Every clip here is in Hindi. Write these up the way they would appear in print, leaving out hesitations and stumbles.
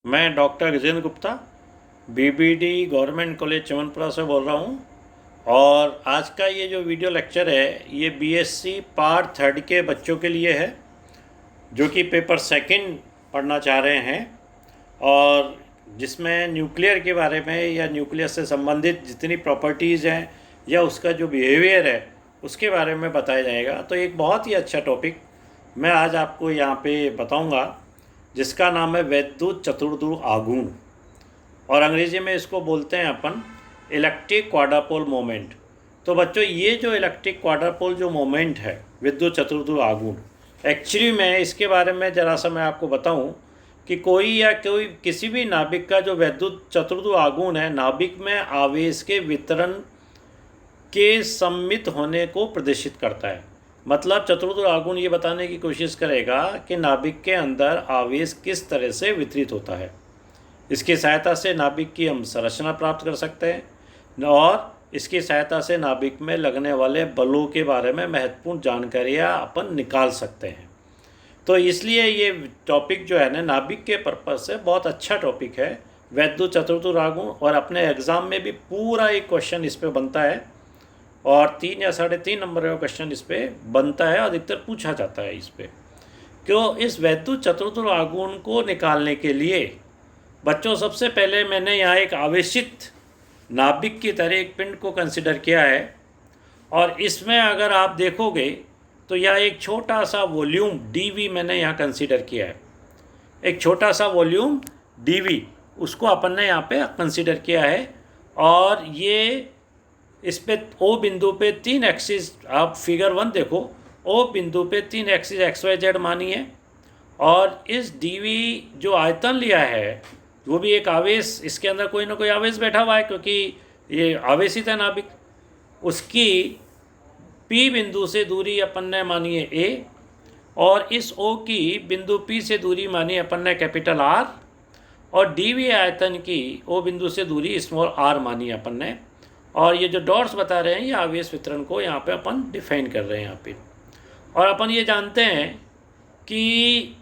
मैं doctor Gajendra Gupta BBD government college Chamanpura से बोल रहा हूँ। और आज का ये जो वीडियो लेक्चर है ये बीएससी पार्ट थर्ड के बच्चों के लिए है जो कि पेपर सेकंड पढ़ना चाह रहे हैं, और जिसमें न्यूक्लियर के बारे में या न्यूक्लियर से संबंधित जितनी प्रॉपर्टीज़ हैं या उसका जो बिहेवियर है उसके बारे में बताया जाएगा। तो एक बहुत ही अच्छा टॉपिक मैं आज आपको यहाँ पे बताऊँगा जिसका नाम है वैद्युत चतुर्ध्रुव आघूर्ण, और अंग्रेजी में इसको बोलते हैं अपन इलेक्ट्रिक क्वाड्रापोल मोमेंट। तो बच्चों ये जो इलेक्ट्रिक क्वाड्रापोल जो मोमेंट है विद्युत चतुर्ध्रुव आघूर्ण, एक्चुअली में इसके बारे में ज़रा सा मैं आपको बताऊं कि कोई किसी भी नाभिक का जो वैद्युत चतुर्ध्रुव आघूर्ण है नाभिक में आवेश के वितरण के सममित होने को प्रदर्शित करता है। मतलब चतुर्ध्रुव आघूर्ण ये बताने की कोशिश करेगा कि नाभिक के अंदर आवेश किस तरह से वितरित होता है। इसकी सहायता से नाभिक की हम संरचना प्राप्त कर सकते हैं और इसकी सहायता से नाभिक में लगने वाले बलों के बारे में महत्वपूर्ण जानकारियाँ अपन निकाल सकते हैं। तो इसलिए ये टॉपिक जो है ना नाभिक के पर्पज़ से बहुत अच्छा टॉपिक है वैद्युत चतुर्ध्रुव आघूर्ण, और अपने एग्ज़ाम में भी पूरा एक क्वेश्चन इस पर बनता है और 3 या 3.5 नंबर का क्वेश्चन इस पर बनता है और अधिकतर पूछा जाता है इस पर। क्यों इस वैद्युत चतुर्ध्रुव आघूर्ण को निकालने के लिए बच्चों सबसे पहले मैंने यहाँ एक आवेशित नाभिक की तरह एक पिंड को कंसिडर किया है, और इसमें अगर आप देखोगे तो यह एक छोटा सा वॉल्यूम डीवी मैंने यहाँ कंसिडर किया है। एक छोटा सा वॉल्यूम डीवी उसको अपन ने यहाँ पे कंसिडर किया है, और ये इस पे ओ बिंदु पे 3 एक्सिस, आप फिगर 1 देखो, ओ बिंदु पे 3 एक्सिस एक्स वाई जेड मानी है, और इस डीवी जो आयतन लिया है वो भी एक आवेश, इसके अंदर कोई ना कोई आवेश बैठा हुआ है क्योंकि ये आवेशित है नाभिक। उसकी पी बिंदु से दूरी अपन ने मानी है ए, और इस ओ की बिंदु पी से दूरी मानी अपन ने कैपिटल आर, और डीवी आयतन की ओ बिंदु से दूरी स्मॉल आर मानी है अपन ने। और ये जो डॉट्स बता रहे हैं ये आवेश वितरण को यहाँ पे अपन डिफाइन कर रहे हैं यहाँ पे। और अपन ये जानते हैं कि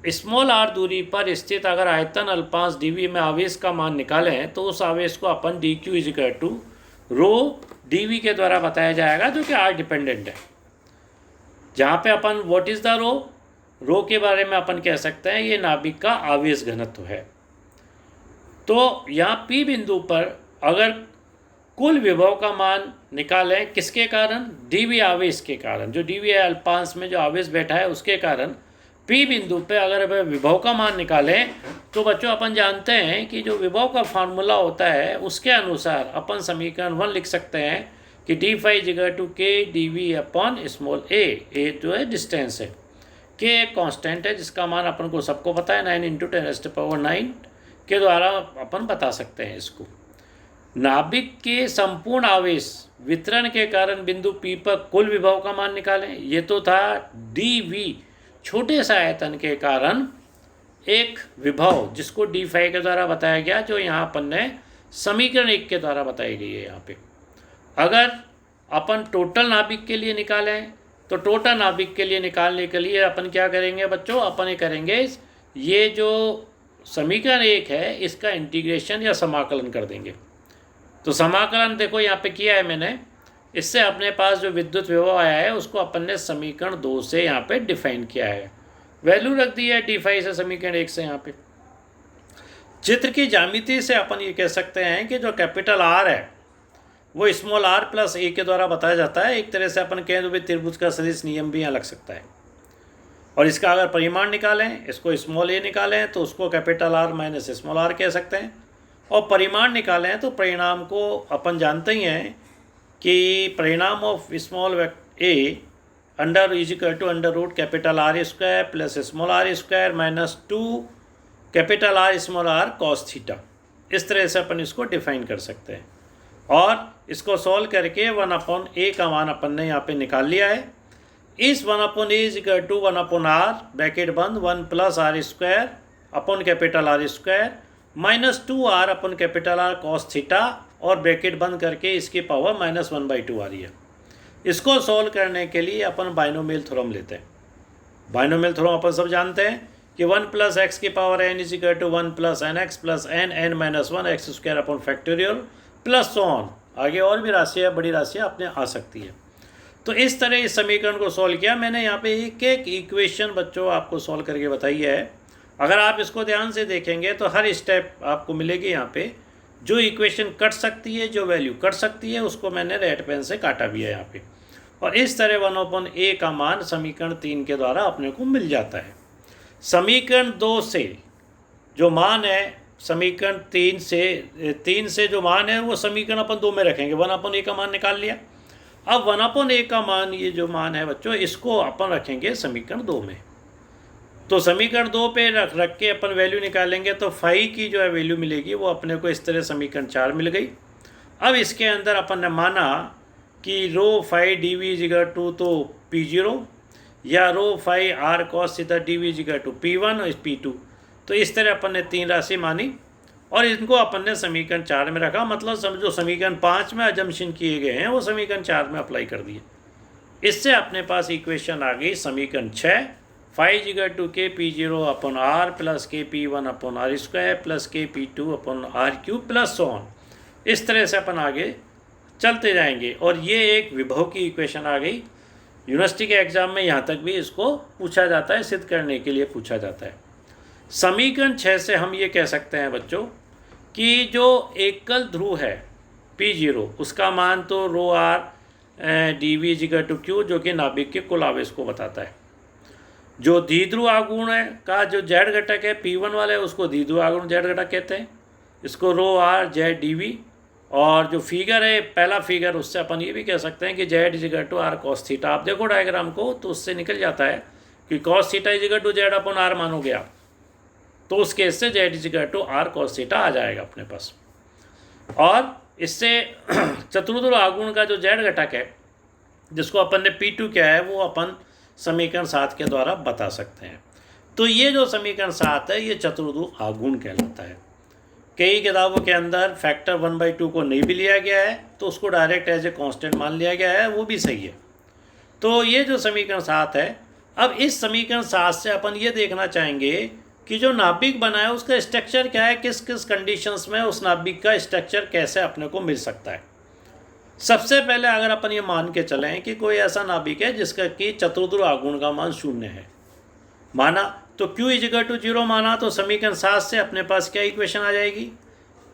स्मॉल आर दूरी पर स्थित अगर आयतन अल्पांश डीवी में आवेश का मान निकालें तो उस आवेश को अपन d q is equal to rho dv के द्वारा बताया जाएगा जो कि आर डिपेंडेंट है। जहाँ पे अपन व्हाट इज़ द रो के बारे में अपन कह सकते हैं ये नाभिक का आवेश घनत्व है। तो यहाँ पी बिंदु पर अगर कुल विभव का मान निकालें किसके कारण, डीवी आवेश के कारण, जो डीवी अल्पांश में जो आवेश बैठा है उसके कारण पी बिंदु पे अगर विभव का मान निकालें तो बच्चों अपन जानते हैं कि जो विभव का फार्मूला होता है उसके अनुसार अपन समीकरण 1 लिख सकते हैं कि डी फाई जिगर टू के डी वी अपॉन स्मॉल ए जो है डिस्टेंस है, के एक कॉन्स्टेंट है जिसका मान अपन को सबको पता है 9 × 10⁻⁹ के द्वारा अपन बता सकते हैं इसको। नाभिक के संपूर्ण आवेश वितरण के कारण बिंदु P पर कुल विभव का मान निकालें। ये तो था dV छोटे सा आयतन के कारण एक विभव जिसको डी फाई के द्वारा बताया गया, जो यहाँ अपन ने समीकरण 1 के द्वारा बताई गई है यहाँ पे। अगर अपन टोटल नाभिक के लिए निकालें तो टोटल नाभिक के लिए निकालने के लिए अपन क्या करेंगे बच्चों, अपन ये करेंगे ये जो समीकरण 1 है इसका इंटीग्रेशन या समाकलन कर देंगे। तो समाकलन देखो यहाँ पे किया है मैंने, इससे अपने पास जो विद्युत विभव आया है उसको अपन ने समीकरण 2 से यहाँ पे डिफाइन किया है, वैल्यू रख दी है डी फाई से समीकरण 1 से। यहाँ पे चित्र की ज्यामिति से अपन ये कह सकते हैं कि जो कैपिटल आर है वो स्मॉल आर प्लस ए के द्वारा बताया जाता है। एक तरह से अपन कहें तो भी त्रिभुज का सदिश नियम भी यहाँ लग सकता है। और इसका अगर परिमाण निकालें, इसको स्मॉल ए निकालें तो उसको capital R minus small r कह सकते हैं, और परिमाण निकालें तो परिणाम को अपन जानते ही हैं कि परिणाम of small a under is equal to under root capital R square plus small r square minus 2 capital R small r cos theta. इस तरह से अपन इसको डिफाइन कर सकते हैं, और इसको सॉल्व करके 1/a का मान अपन ने यहाँ पे निकाल लिया है। इस 1/a is equal to 1/r bracket बंद 1 + r square upon capital R square minus 2r अपन कैपिटल आर कॉस थीटा, और ब्रैकेट बंद करके इसकी पावर -1/2 आ रही है। इसको सॉल्व करने के लिए अपन बाइनोमियल थ्योरम लेते हैं। बाइनोमियल थ्योरम अपन सब जानते हैं कि 1 प्लस एक्स की power n is equal to 1 plus n x plus n minus 1 x square upon factorial plus so on. आगे और भी राशियाँ, बड़ी राशियाँ अपने आ सकती है। तो इस तरह इस समीकरण को सॉल्व किया मैंने। यहाँ पे एक एक इक्वेशन बच्चों आपको सॉल्व करके बताई है। अगर आप इसको ध्यान से देखेंगे तो हर स्टेप आपको मिलेगी यहाँ पे। जो इक्वेशन कट सकती है, जो वैल्यू कट सकती है, उसको मैंने रेड पेन से काटा भी है यहाँ पे। और इस तरह 1/a का मान समीकरण 3 के द्वारा अपने को मिल जाता है। समीकरण 2 से जो मान है, समीकरण 3 से जो मान है वो समीकरण अपन 2 में रखेंगे। 1/a का मान निकाल लिया। अब 1/a का मान, ये जो मान है बच्चों, इसको अपन रखेंगे समीकरण 2 में। तो समीकरण 2 पे रख के अपन वैल्यू निकालेंगे तो फाई की जो है वैल्यू मिलेगी वो अपने को इस तरह समीकरण 4 मिल गई। अब इसके अंदर अपन ने माना कि rho phi d v equal to तो P0 या rho phi r cos theta d v equal to P1 और P2। तो इस तरह अपन ने 3 राशि मानी और इनको अपन ने समीकरण 4 में रखा। मतलब समझो समीकरण 5 में अजम्पशन किए गए हैं वो समीकरण 4 में अप्लाई कर दिए। इससे अपने पास इक्वेशन आ गई समीकरण 6, फाई इजिकल टू के P0 अपॉन आर प्लस के P1 upon are square plus के P2 upon r cube plus so on. इस तरह से अपन आगे चलते जाएंगे और ये एक विभव की इक्वेशन आ गई। यूनिवर्सिटी के एग्ज़ाम में यहाँ तक भी इसको पूछा जाता है, सिद्ध करने के लिए पूछा जाता है। समीकरण 6 से हम ये कह सकते हैं बच्चों कि जो एकल ध्रुव है P0 उसका मान तो rho r d v equal to q, जो कि नाभिक के कुल आवेश को बताता है। जो द्विध्रुव आघूर्ण है का जो जेड घटक है P1 वाले, उसको द्विध्रुव आघूर्ण जेड घटक कहते हैं। इसको रो आर जेड डी वी। और जो फिगर है पहला फिगर, उससे अपन ये भी कह सकते हैं कि z is equal to r cos theta. आप देखो डायग्राम को तो उससे निकल जाता है कि cos theta equal to z upon r मानोगे आप, तो उस केस से z is equal to r cos theta आ जाएगा अपने पास। और इससे चतुर्ध्रुव आघूर्ण का जो जेड घटक है जिसको अपन ने P2 क्या है वो अपन समीकरण 7 के द्वारा बता सकते हैं। तो ये जो समीकरण 7 है ये चतुर्ध्रुव आघूर्ण कहलाता है। कई किताबों के अंदर फैक्टर 1/2 को नहीं भी लिया गया है तो उसको डायरेक्ट एज ए कांस्टेंट मान लिया गया है, वो भी सही है। तो ये जो समीकरण 7 है, अब इस समीकरण 7 से अपन ये देखना चाहेंगे कि जो नाभिक बना है उसका स्ट्रक्चर क्या है, किस किस कंडीशंस में उस नाभिक का स्ट्रक्चर कैसे अपने को मिल सकता है। सबसे पहले अगर अपन ये मान के चलें कि कोई ऐसा नाभिक है जिसका कि चतुर्ध्रुव आघूर्ण का मान 0 है, माना तो Q इजिकल टू 0 माना, तो समीकरण 7 से अपने पास क्या इक्वेशन आ जाएगी,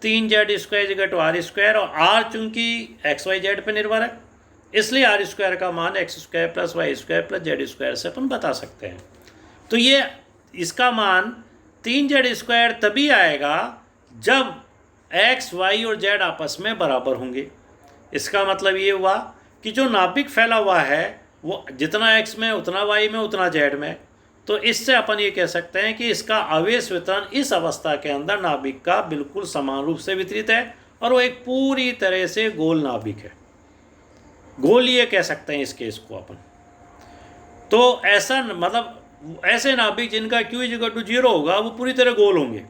3z square is equal to r square. और r चूंकि एक्स वाई जेड पर निर्भर है इसलिए आर स्क्वायर का मान x square plus y square plus z square से अपन बता सकते हैं। तो ये इसका मान 3z स्क्वायर तभी आएगा जब एक्स वाई और जेड आपस में बराबर होंगे। इसका मतलब ये हुआ कि जो नाभिक फैला हुआ है वो जितना एक्स में उतना वाई में उतना जेड में। तो इससे अपन ये कह सकते हैं कि इसका आवेश वितरण इस अवस्था के अंदर नाभिक का बिल्कुल समान रूप से वितरित है और वो एक पूरी तरह से गोल नाभिक है। गोल ये कह सकते हैं इस केस को अपन। तो ऐसा मतलब ऐसे नाभिक जिनका Q इजिकल टू 0 होगा वो पूरी तरह गोल होंगे।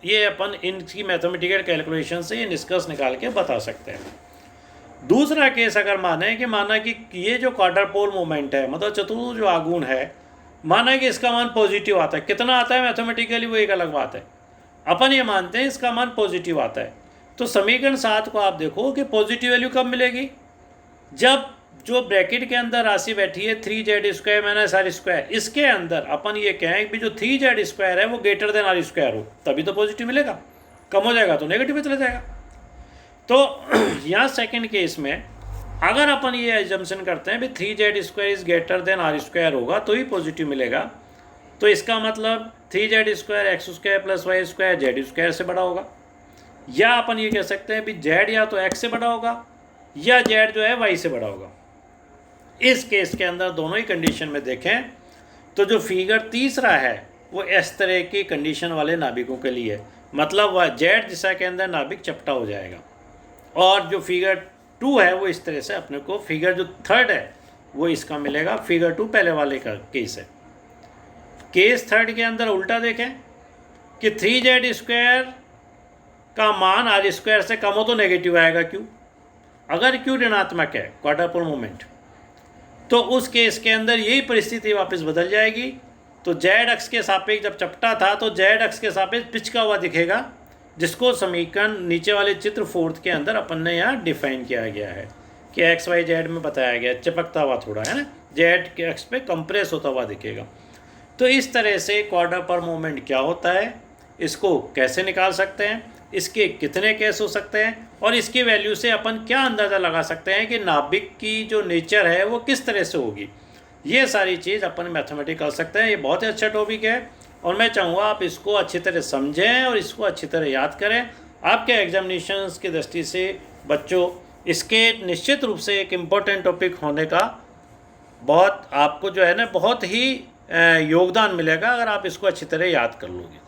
ये अपन इनकी मैथमेटिकल कैलकुलेशन से ये निष्कर्ष निकाल के बता सकते हैं। दूसरा केस अगर माना कि ये जो क्वाड्रर पोल मोमेंट है, मतलब चतुर्भुज जो आघूर्ण है, माना कि इसका मान पॉजिटिव आता है। कितना आता है मैथमेटिकली वो एक अलग बात है, अपन ये मानते हैं इसका मान पॉजिटिव आता है। तो समीकरण 7 को आप देखो कि पॉजिटिव वैल्यू कब मिलेगी, जब जो ब्रैकेट के अंदर राशि बैठी है 3z square minus are square, इसके अंदर अपन ये कहें कि जो 3z स्क्वायर है वो ग्रेटर देन आर स्क्वायर हो, तभी तो पॉजिटिव मिलेगा। कम हो जाएगा तो नेगेटिव में चला जाएगा। तो यहाँ सेकेंड केस में अगर अपन ये एजम्पशन करते हैं भी 3z square is greater than r square होगा तो ही पॉजिटिव मिलेगा। तो इसका मतलब 3z square x square plus y square z square से बड़ा होगा, या अपन ये कह सकते हैं भी जेड या तो एक्स से बड़ा होगा या जेड जो है वाई से बड़ा होगा। इस केस के अंदर दोनों ही कंडीशन में देखें तो जो फिगर तीसरा है वो इस तरह की कंडीशन वाले नाभिकों के लिए, मतलब वह जेड दिशा के अंदर नाभिक चपटा हो जाएगा। और जो फिगर 2 है वो इस तरह से अपने को, फिगर जो थर्ड है वो इसका मिलेगा। फिगर 2 पहले वाले का केस है। केस थर्ड के अंदर उल्टा देखें कि 3z स्क्वायर का मान आर स्क्वायर से कम हो तो नेगेटिव आएगा क्यों। अगर क्यू ऋणात्मक है क्वाड्रर पोल मोमेंट, तो उस केस के अंदर यही परिस्थिति वापस बदल जाएगी तो जेड अक्ष के सापेक्ष जब चपटा था तो जेड अक्ष के सापेक्ष पिचका हुआ दिखेगा, जिसको समीकरण नीचे वाले चित्र 4 के अंदर अपन ने यहाँ डिफाइन किया गया है कि एक्स वाई जेड में बताया गया, चिपकता हुआ थोड़ा है ना, जेड के अक्ष पे कंप्रेस होता हुआ दिखेगा। तो इस तरह से क्वार्टर पर मोमेंट क्या होता है, इसको कैसे निकाल सकते हैं, इसके कितने केस हो सकते हैं, और इसकी वैल्यू से अपन क्या अंदाज़ा लगा सकते हैं कि नाभिक की जो नेचर है वो किस तरह से होगी। ये सारी चीज़ अपन मैथमेटिक्स कर सकते हैं। ये बहुत ही अच्छा टॉपिक है और मैं चाहूँगा आप इसको अच्छी तरह समझें और इसको अच्छी तरह याद करें। आपके एग्जामिनेशंस की दृष्टि से बच्चों इसके निश्चित रूप से एक इम्पोर्टेंट टॉपिक होने का बहुत आपको जो है ना बहुत ही योगदान मिलेगा अगर आप इसको अच्छी तरह याद कर लोगे।